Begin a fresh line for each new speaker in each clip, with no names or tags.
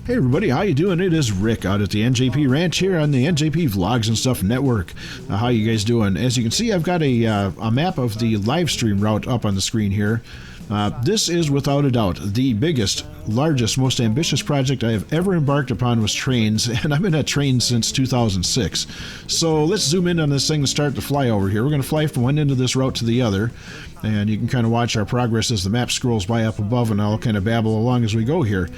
Hey everybody, how you doing? It is Rick out at the NJP Ranch here on the NJP Vlogs and Stuff Network. How you guys doing? As you can see, I've got a map of the live stream route up on the screen here. This is without a doubt the biggest, largest, most ambitious project I have ever embarked upon was Trainz, and I've been at Trainz since 2006. So let's zoom in on this thing and start to fly over here. We're going to fly from one end of this route to the other, and you can kind of watch our progress as the map scrolls by up above, and I'll kind of babble along as we go here.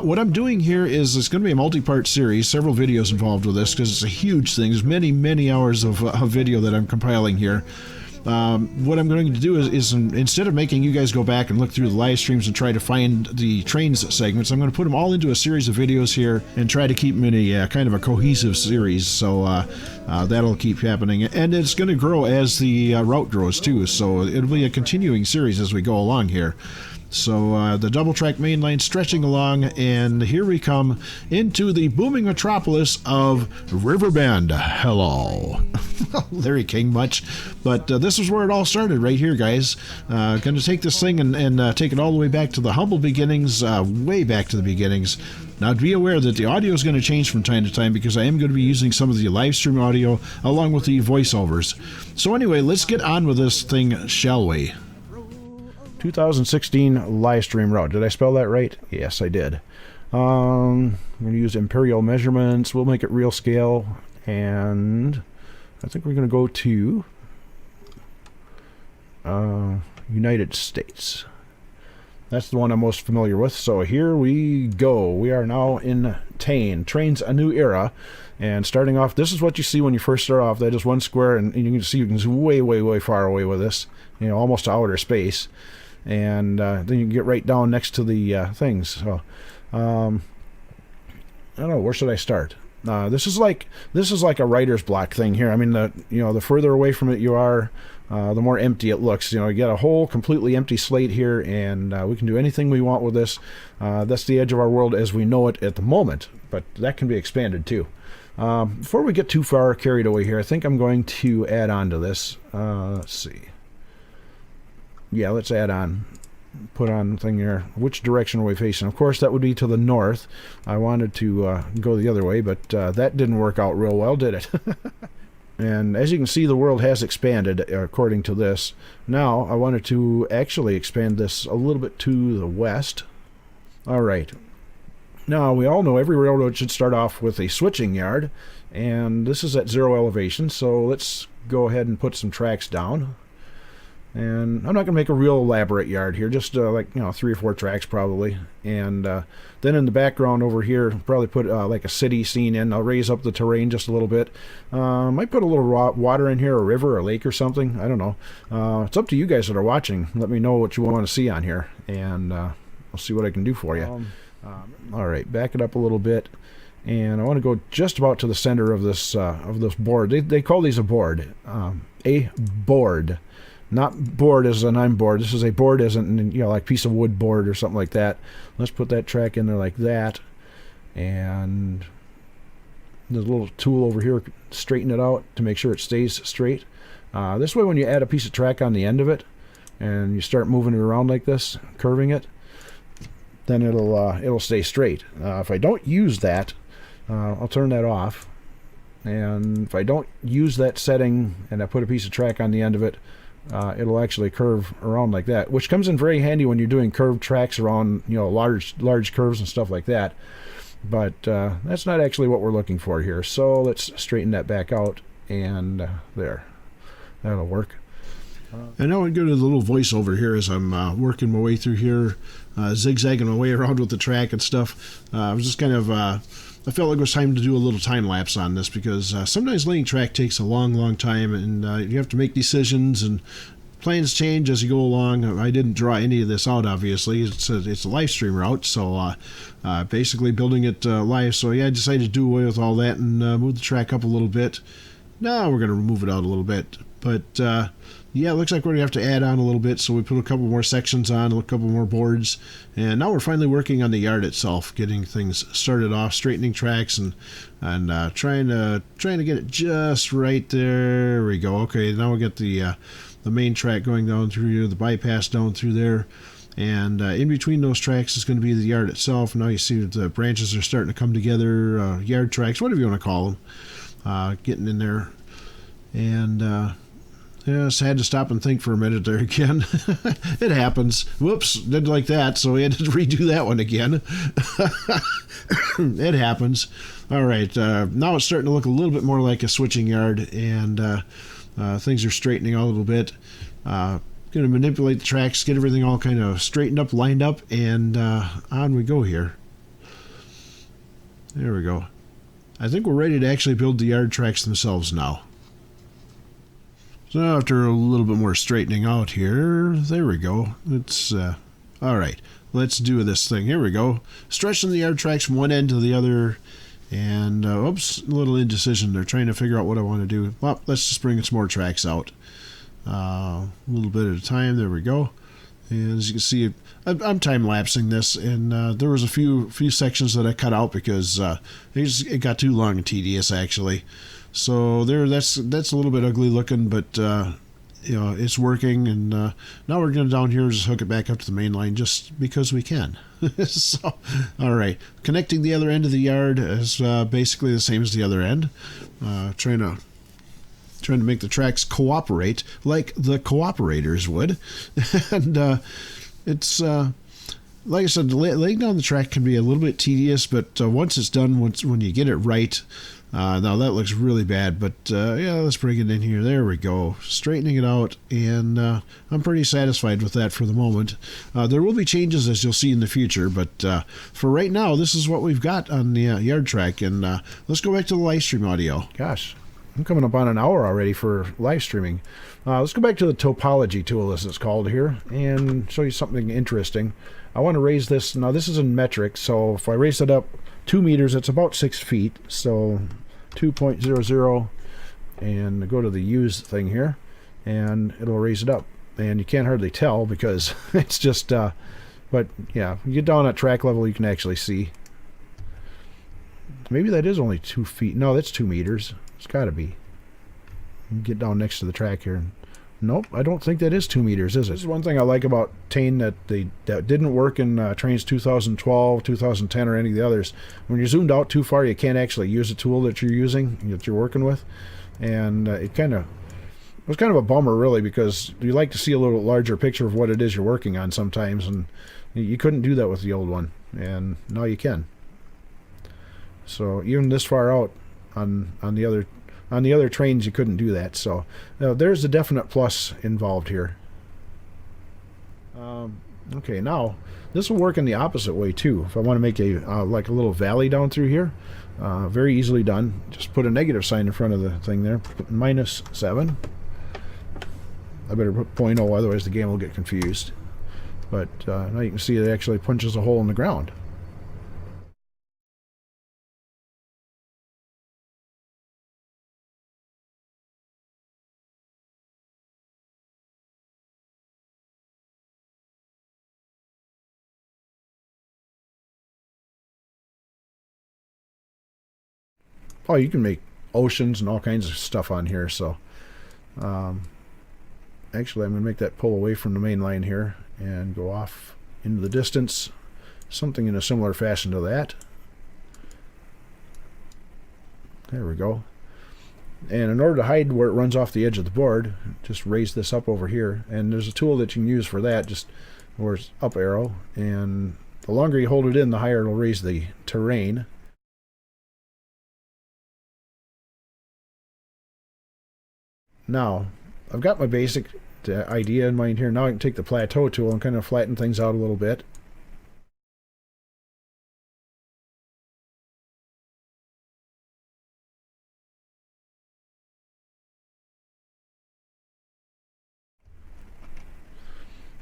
What I'm doing here is it's going to be a multi-part series, several videos involved with this because it's a huge thing. There's many, many hours of video that I'm compiling here. What I'm going to do is instead of making you guys go back and look through the live streams and try to find the Trainz segments, I'm going to put them all into a series of videos here and try to keep them in a kind of a cohesive series. So that'll keep happening, and it's going to grow as the route grows too. So it'll be a continuing series as we go along here. So the double track main line stretching along, and here we come into the booming metropolis of Riverbend. Hello. Larry King much, but this is where it all started right here, guys. Going to take this thing and take it all the way back to the humble beginnings, way back to the beginnings. Now, be aware that the audio is going to change from time to time because I am going to be using some of the live stream audio along with the voiceovers. So anyway, let's get on with this thing, shall we? 2016 live stream route. Did I spell that right? Yes, I did. I'm going to use imperial measurements. We'll make it real scale, and I think we're going to go to United States. That's the one I'm most familiar with. So here we go. We are now in Trainz, a new era. And starting off, this is what you see when you first start off. That is one square, and you can see you can zoom way, way, way far away with this. You know, almost to outer space. And then you can get right down next to the things. So I don't know, where should I start? This is like a writer's block thing here. I mean, the further away from it you are, the more empty it looks. You know, you get a whole completely empty slate here, and we can do anything we want with this. That's the edge of our world as we know it at the moment, but that can be expanded too. Before we get too far carried away here, I think I'm going to add on to this. Let's see. Yeah, let's add on. Put on thing here. Which direction are we facing? Of course, that would be to the north. I wanted to go the other way, but that didn't work out real well, did it? And as you can see, the world has expanded according to this. Now, I wanted to actually expand this a little bit to the west. All right. Now, we all know every railroad should start off with a switching yard, and this is at 0 elevation, so let's go ahead and put some tracks down. And I'm not going to make a real elaborate yard here, just like, 3 or 4 tracks probably. And then in the background over here, probably put like a city scene in. I'll raise up the terrain just a little bit. Might put a little water in here, a river, a lake or something. I don't know. It's up to you guys that are watching. Let me know what you want to see on here, and I'll see what I can do for you. All right, back it up a little bit. And I want to go just about to the center of this board. They call these a board. A board. Not board as in I'm bored. This is a board as in, like piece of wood board or something like that. Let's put that track in there like that. And there's a little tool over here, straighten it out to make sure it stays straight. This way when you add a piece of track on the end of it and you start moving it around like this, curving it, then it'll stay straight. If I don't use that, I'll turn that off. And if I don't use that setting and I put a piece of track on the end of it, it'll actually curve around like that, which comes in very handy when you're doing curved tracks around, large curves and stuff like that. But that's not actually what we're looking for here. So let's straighten that back out, and there. That'll work. And now I go to the little voiceover here as I'm working my way through here, zigzagging my way around with the track and stuff. I was just kind of... I felt like it was time to do a little time lapse on this because sometimes laying track takes a long time, and you have to make decisions and plans change as you go along. I didn't draw any of this out, obviously. It's a live stream route, so basically building it live. So yeah, I decided to do away with all that and move the track up a little bit. Now we're going to move it out a little bit, but yeah, it looks like we're going to have to add on a little bit, so we put a couple more sections on, a couple more boards, and now we're finally working on the yard itself, getting things started off, straightening tracks, and trying to get it just right. There we go. Okay, now we get the main track going down through here, the bypass down through there, And in between those tracks is going to be the yard itself. Now you see that the branches are starting to come together, yard tracks, whatever you want to call them, getting in there. And yeah, I just had to stop and think for a minute there again. It happens. Whoops, didn't like that, so we had to redo that one again. It happens. All right, now it's starting to look a little bit more like a switching yard, and things are straightening out a little bit. Going to manipulate the tracks, get everything all kind of straightened up, lined up, and on we go here. There we go. I think we're ready to actually build the yard tracks themselves now. So now after a little bit more straightening out here, there we go. It's all right. Let's do this thing. Here we go. Stretching the yard tracks from one end to the other, and oops, a little indecision. They're trying to figure out what I want to do. Well, let's just bring some more tracks out. A little bit at a time. There we go. And as you can see, I'm time-lapsing this, and there was a few sections that I cut out because it got too long and tedious, actually. So that's a little bit ugly looking, but you know, it's working. And now we're going to down here just hook it back up to the main line just because we can. So, all right, connecting the other end of the yard is basically the same as the other end. Trying to make the tracks cooperate like the cooperators would. And it's like I said, laying down the track can be a little bit tedious, but once it's done, when you get it right, now that looks really bad, but yeah, let's bring it in here. There we go, straightening it out, and I'm pretty satisfied with that for the moment. There will be changes, as you'll see in the future, but for right now, this is what we've got on the yard track. And let's go back to the live stream audio. Gosh, I'm coming up on an hour already for live streaming. Let's go back to the topology tool, as it's called here, and show you something interesting. I want to raise this. Now this is in metric, so if I raise it up 2 meters, it's about 6 feet. So 2.00, and go to the use thing here, and it'll raise it up. And you can't hardly tell because it's just, but yeah, you get down at track level, you can actually see. Maybe that is only 2 feet. No, that's 2 meters. It's got to be. Get down next to the track here. Nope, I don't think that is 2 meters, is it? This is one thing I like about Trainz that didn't work in Trainz 2012, 2010, or any of the others. When you're zoomed out too far, you can't actually use the tool that you're using, that you're working with. And it was kind of a bummer, really, because you like to see a little larger picture of what it is you're working on sometimes, and you couldn't do that with the old one, and now you can. So even this far out on the other Trainz, you couldn't do that. So there's a definite plus involved here. Okay, now this will work in the opposite way too. If I want to make a like a little valley down through here, very easily done. Just put a negative sign in front of the thing there. Put -7. I better put 0.0, otherwise the game will get confused. But now you can see it actually punches a hole in the ground. Oh, you can make oceans and all kinds of stuff on here. So actually, I'm going to make that pull away from the main line here and go off into the distance, something in a similar fashion to that. There we go. And in order to hide where it runs off the edge of the board, just raise this up over here, and there's a tool that you can use for that, just where it's up arrow, and the longer you hold it in, the higher it'll raise the terrain. Now, I've got my basic idea in mind here. Now I can take the plateau tool and kind of flatten things out a little bit.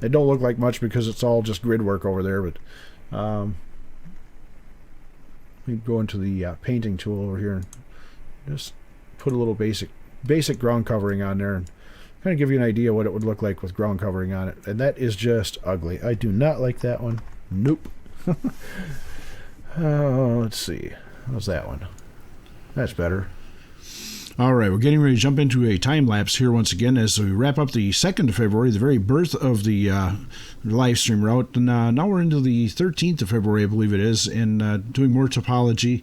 It don't look like much because it's all just grid work over there, but we go into the painting tool over here and just put a little basic ground covering on there and kind of give you an idea what it would look like with ground covering on it. And that is just ugly. I do not like that one. Nope. Let's see. How's that one? That's better. All right, we're getting ready to jump into a time lapse here once again as we wrap up the 2nd of February, the very birth of the live stream route. And now we're into the 13th of February, I believe it is, and doing more topology,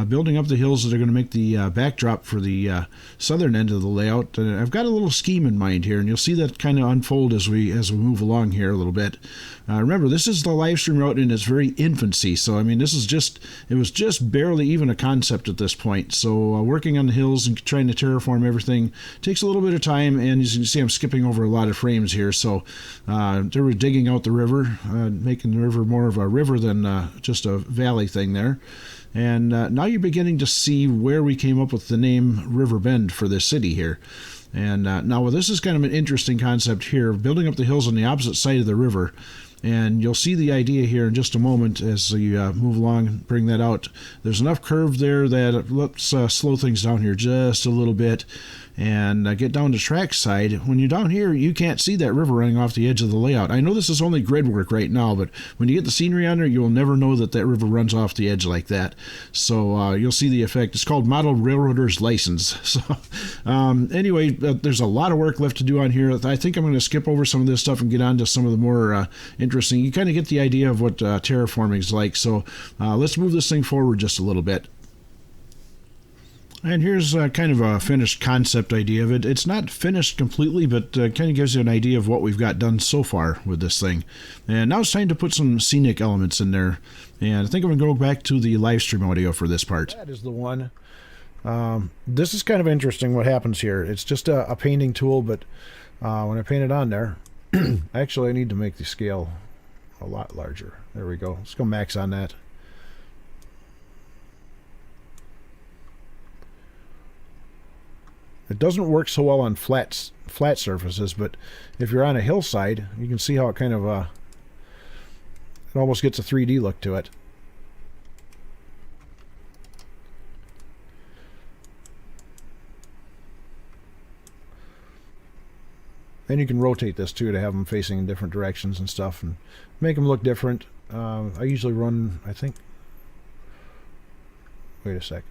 building up the hills that are going to make the backdrop for the southern end of the layout. I've got a little scheme in mind here, and you'll see that kind of unfold as we move along here a little bit. Remember, this is the live stream route in its very infancy, so I mean, it was just barely even a concept at this point. So working on the hills and trying to terraform everything takes a little bit of time, and as you can see, I'm skipping over a lot of frames here. So they were digging out the river, making the river more of a river than just a valley thing there. And now you're beginning to see where we came up with the name River Bend for this city here. And now this is kind of an interesting concept here, building up the hills on the opposite side of the river. And you'll see the idea here in just a moment as you move along and bring that out. There's enough curve there that let's slow things down here just a little bit and get down to track side. When you're down here, you can't see that river running off the edge of the layout. I know this is only grid work right now, but when you get the scenery on there, you will never know that that river runs off the edge like that. So you'll see the effect. It's called Model Railroader's License. So anyway, there's a lot of work left to do on here. I think I'm going to skip over some of this stuff and get on to some of the more interesting. You kind of get the idea of what terraforming is like. So let's move this thing forward just a little bit. And here's kind of a finished concept idea of it. It's not finished completely, but kind of gives you an idea of what we've got done so far with this thing. And now it's time to put some scenic elements in there. And I think I'm going to go back to the live stream audio for this part. That is the one. This is kind of interesting what happens here. It's just a painting tool, but when I paint it on there, actually I need to make the scale a lot larger. There we go. Let's go max on that. It doesn't work so well on flat surfaces, but if you're on a hillside, you can see how it kind of it almost gets a 3D look to it. Then you can rotate this too to have them facing in different directions and stuff and make them look different. I usually run, I think, wait a sec.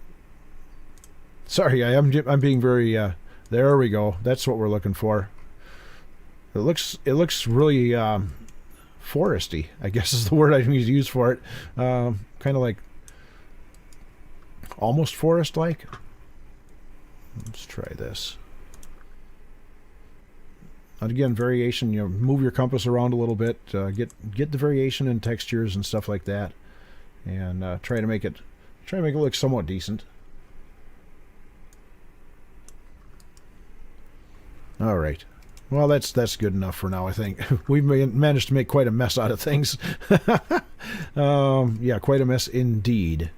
Sorry, I'm being very, there we go. That's what we're looking for. It looks really foresty, I guess is the word I need to use for it. Kind of like, almost forest-like. Let's try this. And again, variation, you know, move your compass around a little bit, get the variation in textures and stuff like that, and try to make it look somewhat decent. All right. Well, that's good enough for now, I think. We've managed to make quite a mess out of things. Yeah, quite a mess indeed.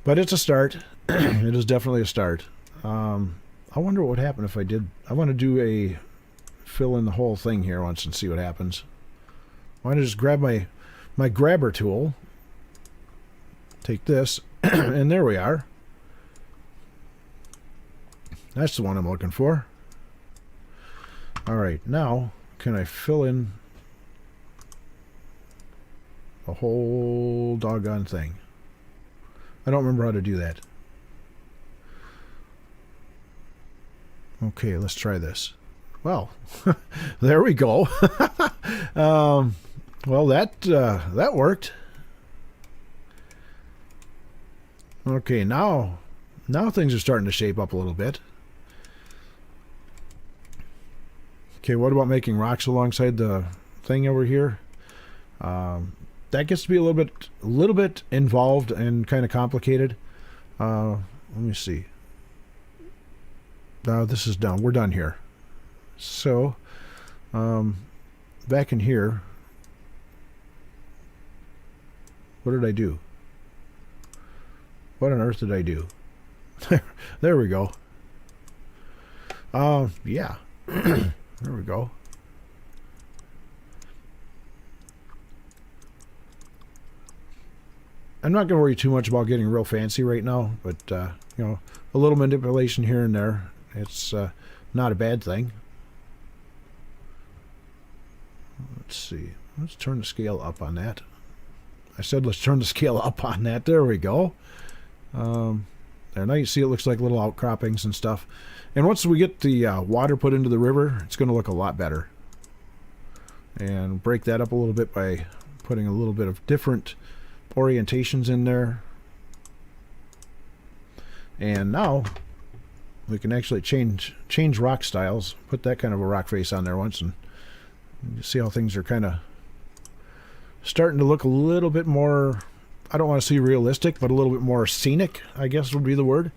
But it's a start. It is definitely a start. I wonder what would happen if I did... I want to do a fill in the whole thing here once and see what happens. I want to just grab my grabber tool. Take this, and there we are. That's the one I'm looking for. Alright, now can I fill in the whole doggone thing? I don't remember how to do that. Okay, let's try this. Well, there we go. Well, that worked. Okay, now things are starting to shape up a little bit. Okay, what about making rocks alongside the thing over here? That gets to be a little bit involved and kind of complicated. Let me see. This is done. We're done here. So, back in here, what did I do? What on earth did I do? There we go. Yeah. There we go. I'm not going to worry too much about getting real fancy right now, but, you know, a little manipulation here and there, it's not a bad thing. Let's see. Let's turn the scale up on that. I said let's turn the scale up on that. There we go. There, now you see it looks like little outcroppings and stuff. And once we get the water put into the river, it's going to look a lot better. And break that up a little bit by putting a little bit of different orientations in there. And now we can actually change rock styles. Put that kind of a rock face on there once, and you see how things are kind of starting to look a little bit more, I don't want to say realistic, but a little bit more scenic, I guess would be the word.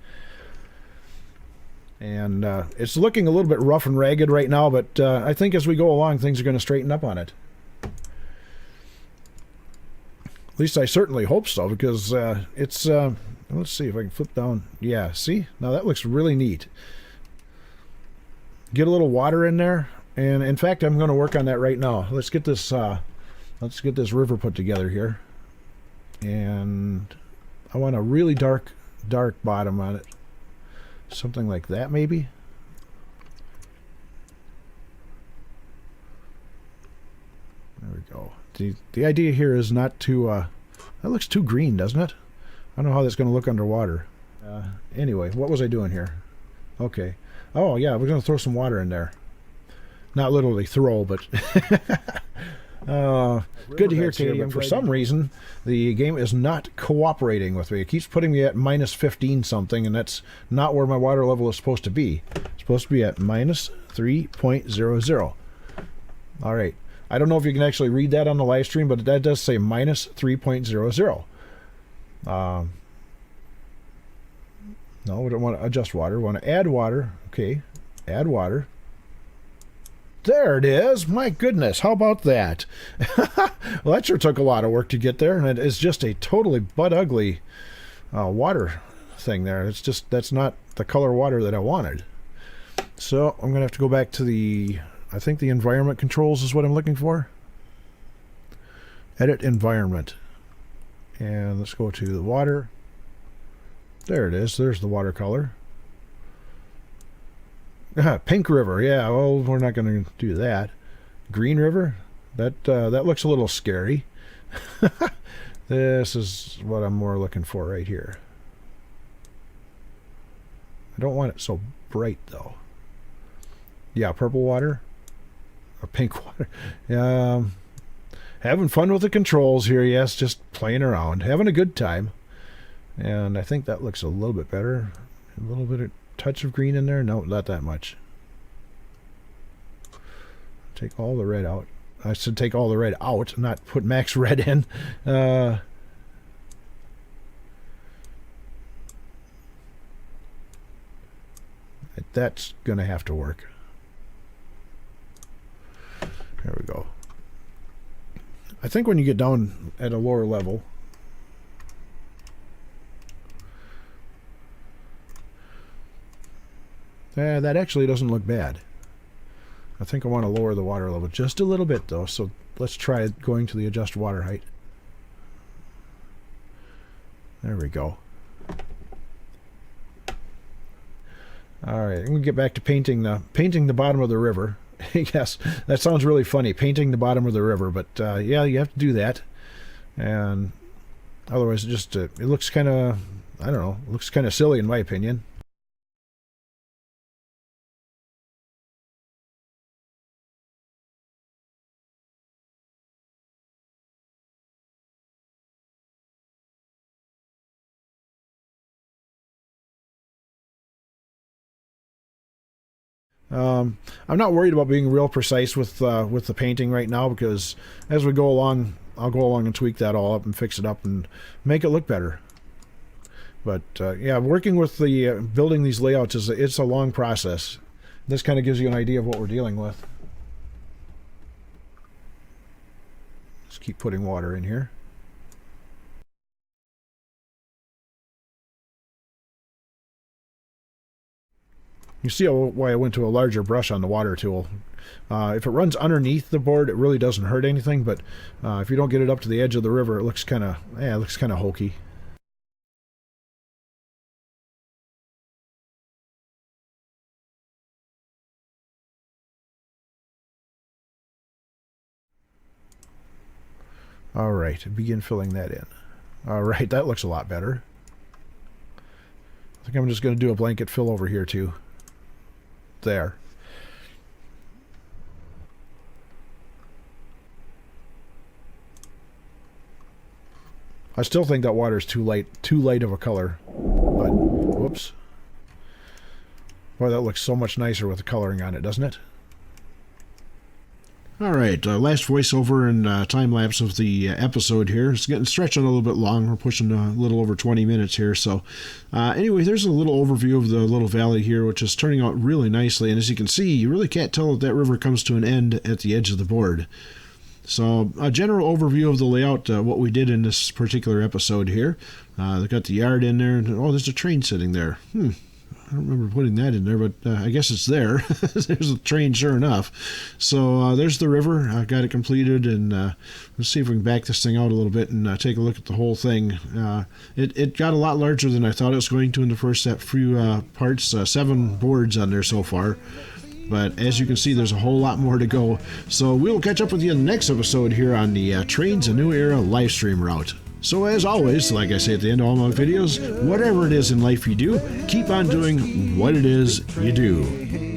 And it's looking a little bit rough and ragged right now, but I think as we go along, things are going to straighten up on it. At least I certainly hope so, because it's... let's see if I can flip down. Yeah, see? Now that looks really neat. Get a little water in there, and in fact, I'm going to work on that right now. Let's get this river put together here. And I want a really dark bottom on it. Something like that, maybe. There we go. The idea here is not to... that looks too green, doesn't it? I don't know how that's going to look underwater. Anyway, what was I doing here? Okay. Oh, yeah, we're going to throw some water in there. Not literally throw, but... good to hear, Katie. For some reason, the game is not cooperating with me. It keeps putting me at minus 15 something, and that's not where my water level is supposed to be. It's supposed to be at minus 3.00. All right. I don't know if you can actually read that on the live stream, but that does say minus 3.00. No, we don't want to adjust water. We want to add water. Okay, add water. There it is. My goodness, how about that? Well, that sure took a lot of work to get there, and it is just a totally butt-ugly water thing there. It's just, that's not the color water that I wanted. So I'm going to have to go back to the, I think the environment controls is what I'm looking for. Edit environment. And let's go to the water. There it is. There's the watercolor. Pink river. Yeah, well, we're not going to do that. Green river. That looks a little scary. This is what I'm more looking for right here. I don't want it so bright, though. Yeah, purple water. Or pink water. Having fun with the controls here, yes, just playing around. Having a good time. And I think that looks a little bit better. A little bit of touch of green in there. No, not that much. Take all the red out. I should take all the red out, not put max red in. That's going to have to work. There we go. I think when you get down at a lower level, that actually doesn't look bad. I think I want to lower the water level just a little bit, though, so let's try going to the adjust water height. There we go. All right, I'm going to get back to painting the bottom of the river. Yes, that sounds really funny, painting the bottom of the river, but yeah, you have to do that. And otherwise, it looks kind of, I don't know, it looks kind of silly in my opinion. I'm not worried about being real precise with the painting right now, because as we go along, I'll go along and tweak that all up and fix it up and make it look better. But yeah, working with the building these layouts it's a long process. This kind of gives you an idea of what we're dealing with. Just keep putting water in here. You see why I went to a larger brush on the water tool. If it runs underneath the board, it really doesn't hurt anything, but if you don't get it up to the edge of the river, it looks kind of hokey. All right, begin filling that in. All right, that looks a lot better. I think I'm just going to do a blanket fill over here too. There. I still think that water is too light of a color. But, whoops. Boy, that looks so much nicer with the coloring on it, doesn't it? Alright, last voiceover and time-lapse of the episode here. It's getting stretching a little bit long. We're pushing a little over 20 minutes here. So, anyway, there's a little overview of the little valley here, which is turning out really nicely. And as you can see, you really can't tell that that river comes to an end at the edge of the board. So, a general overview of the layout, what we did in this particular episode here. They got the yard in there, and oh, there's a train sitting there. I don't remember putting that in there, but I guess it's there. There's a train, sure enough. So there's the river. I got it completed, and let's see if we can back this thing out a little bit and take a look at the whole thing. It got a lot larger than I thought it was going to in the first few parts. 7 boards on there so far. But as you can see, there's a whole lot more to go. So we'll catch up with you in the next episode here on the Trainz A New Era live stream route. So as always, like I say at the end of all my videos, whatever it is in life you do, keep on doing what it is you do.